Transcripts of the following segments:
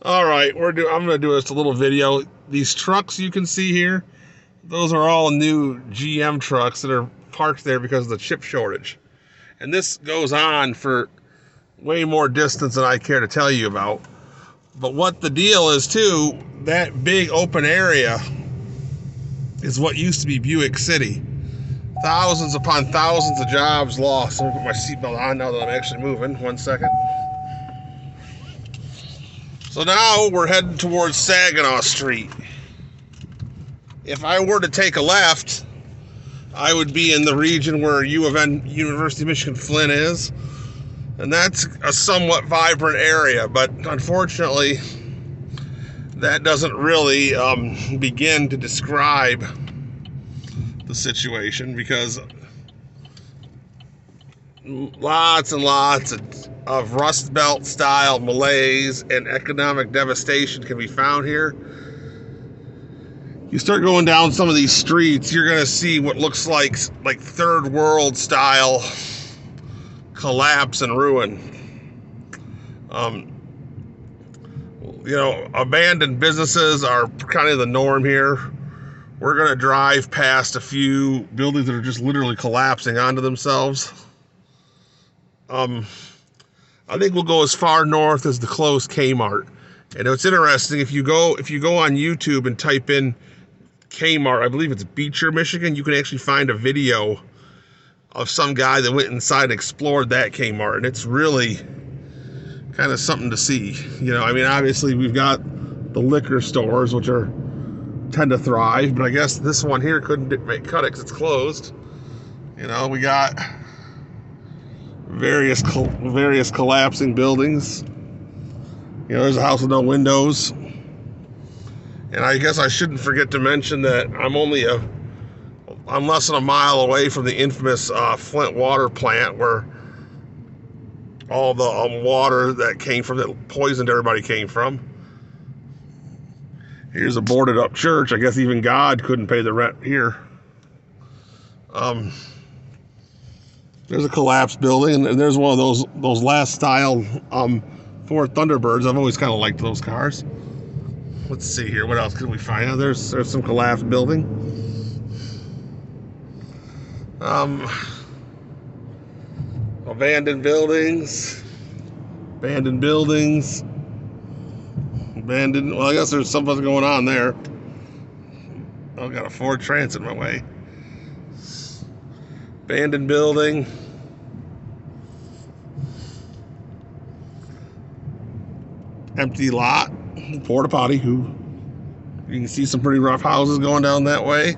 All right, I'm gonna do just a little video. These trucks you can see here, those are all new GM trucks that are parked there because of the chip shortage. And this goes on for way more distance than I care to tell you about. But what the deal is too, that big open area is what used to be Buick City. Thousands upon thousands of jobs lost. Let me put my seatbelt on now that I'm actually moving. 1 second. So now we're heading towards Saginaw Street. If I were to take a left, I would be in the region where U of N, University of Michigan Flint is. And that's a somewhat vibrant area, but unfortunately, that doesn't really begin to describe the situation, because lots and lots of Rust Belt style malaise and economic devastation can be found here. You start going down some of these streets, you're going to see what looks like third world style collapse and ruin. Abandoned businesses are kind of the norm here. We're going to drive past a few buildings that are just literally collapsing onto themselves. I think we'll go as far north as the closed Kmart. And it's interesting, if you go on YouTube and type in Kmart, I believe it's Beecher, Michigan, you can actually find a video of some guy that went inside and explored that Kmart, and it's really kind of something to see. Obviously we've got the liquor stores, which tend to thrive, but I guess this one here couldn't cut it because it's closed. We got various collapsing buildings. There's a house with no windows. And I guess I shouldn't forget to mention that I'm less than a mile away from the infamous Flint water plant, where all the water that came from, that poisoned everybody, came from. Here's a boarded up church. I guess even God couldn't pay the rent here. There's a collapsed building, and there's one of those last style Ford Thunderbirds. I've always kind of liked those cars. Let's see here. What else can we find? There's some collapsed building. Abandoned buildings. Well, I guess there's something going on there. I've got a Ford Transit in my way. Abandoned building. Empty lot. Porta potty. You can see some pretty rough houses going down that way.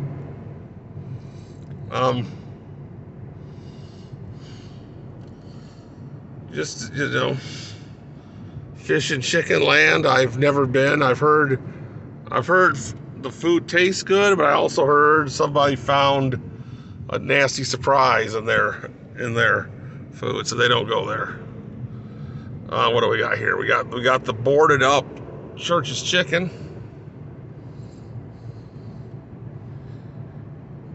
Just fish and chicken land. I've never been. I've heard the food tastes good, but I also heard somebody found a nasty surprise in their food, so they don't go there. What do we got here? We got the boarded up Church's Chicken.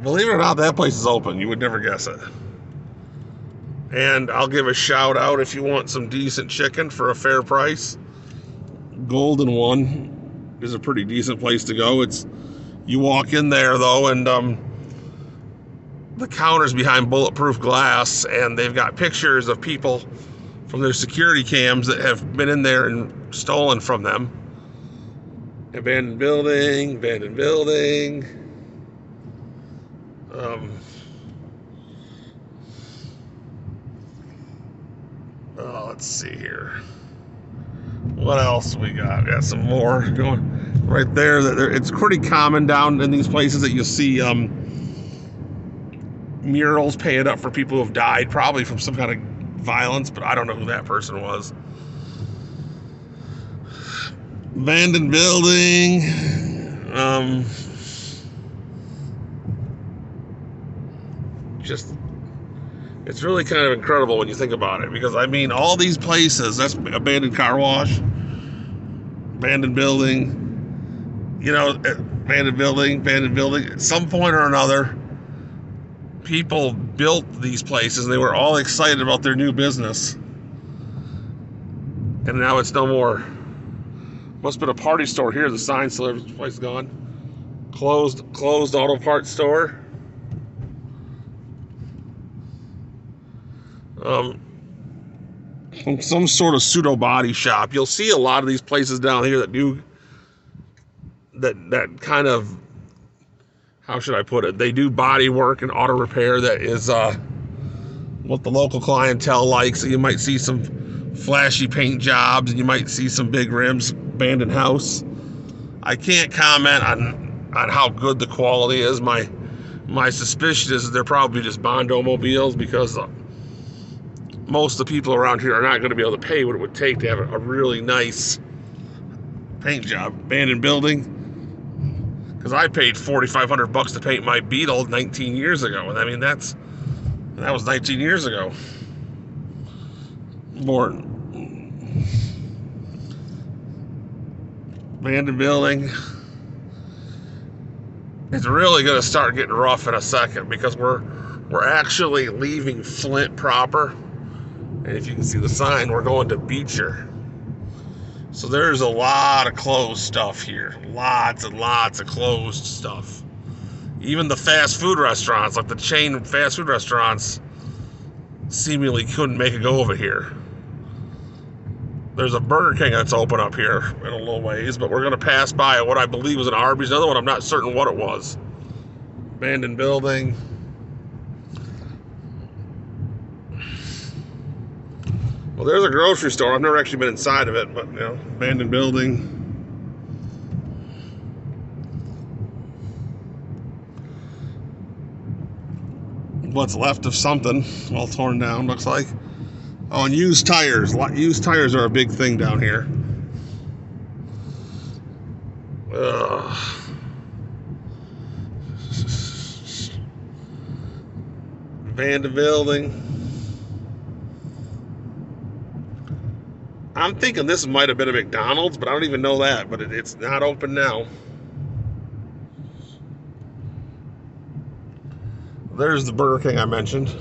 Believe it or not, that place is open. You would never guess it. And I'll give a shout out, if you want some decent chicken for a fair price, Golden One is a pretty decent place to go. You walk in there though, and the counter's behind bulletproof glass, and they've got pictures of people from their security cams that have been in there and stolen from them. Abandoned building. Let's see here. What else we got? Got some more going right there. It's pretty common down in these places that you'll see murals painted up for people who have died, probably from some kind of violence, but I don't know who that person was. Abandoned building. It's really kind of incredible when you think about it, because all these places, that's abandoned car wash, abandoned building, abandoned building. At some point or another, people built these places and they were all excited about their new business, and now it's no more. Must have been a party store here. The sign still there. This place is gone. Closed auto parts store. Some sort of pseudo body shop. You'll see a lot of these places down here that do that kind of, how should I put it? They do body work and auto repair that is what the local clientele likes. So you might see some flashy paint jobs, and you might see some big rims, abandoned house. I can't comment on how good the quality is. My suspicion is that they're probably just Bondomobiles, because most of the people around here are not going to be able to pay what it would take to have a really nice paint job. Abandoned building, because I paid $4,500 to paint my Beetle 19 years ago, and I mean that was 19 years ago. More abandoned building. It's really going to start getting rough in a second, because we're actually leaving Flint proper. And if you can see the sign, we're going to Beecher. So there's a lot of closed stuff here. Lots and lots of closed stuff. Even the fast food restaurants, like the chain fast food restaurants, seemingly couldn't make a go of it here. There's a Burger King that's open up here in a little ways, but we're going to pass by what I believe was an Arby's. Another one, I'm not certain what it was. Abandoned building. Well, there's a grocery store. I've never actually been inside of it, but, you know, abandoned building. What's left of something, all torn down, looks like. Oh, and used tires. Used tires are a big thing down here. Abandoned building. I'm thinking this might have been a McDonald's, but I don't even know that. But it's not open now. There's the Burger King I mentioned.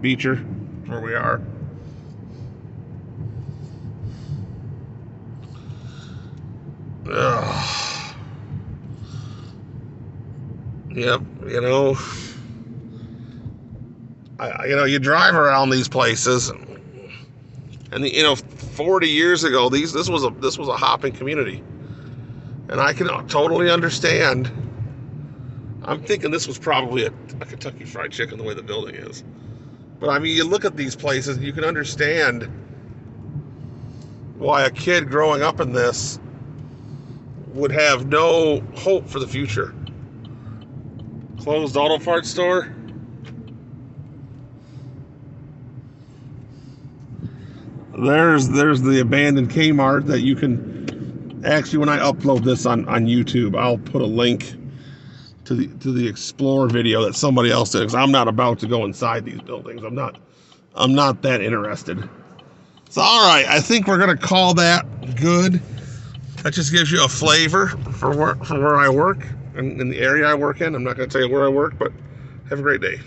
Beecher, where we are. Ugh. Yep, you know. You drive around these places, and 40 years ago, this was a hopping community, and I can totally understand. I'm thinking this was probably a Kentucky Fried Chicken, the way the building is. But I mean, you look at these places, and you can understand why a kid growing up in this would have no hope for the future. Closed auto parts store. There's the abandoned Kmart that you can actually, when I upload this on YouTube, I'll put a link to the Explore video that somebody else did, because I'm not about to go inside these buildings. I'm not that interested. So all right, I think we're gonna call that good. That just gives you a flavor for where I work and in the area I work in. I'm not gonna tell you where I work, but have a great day.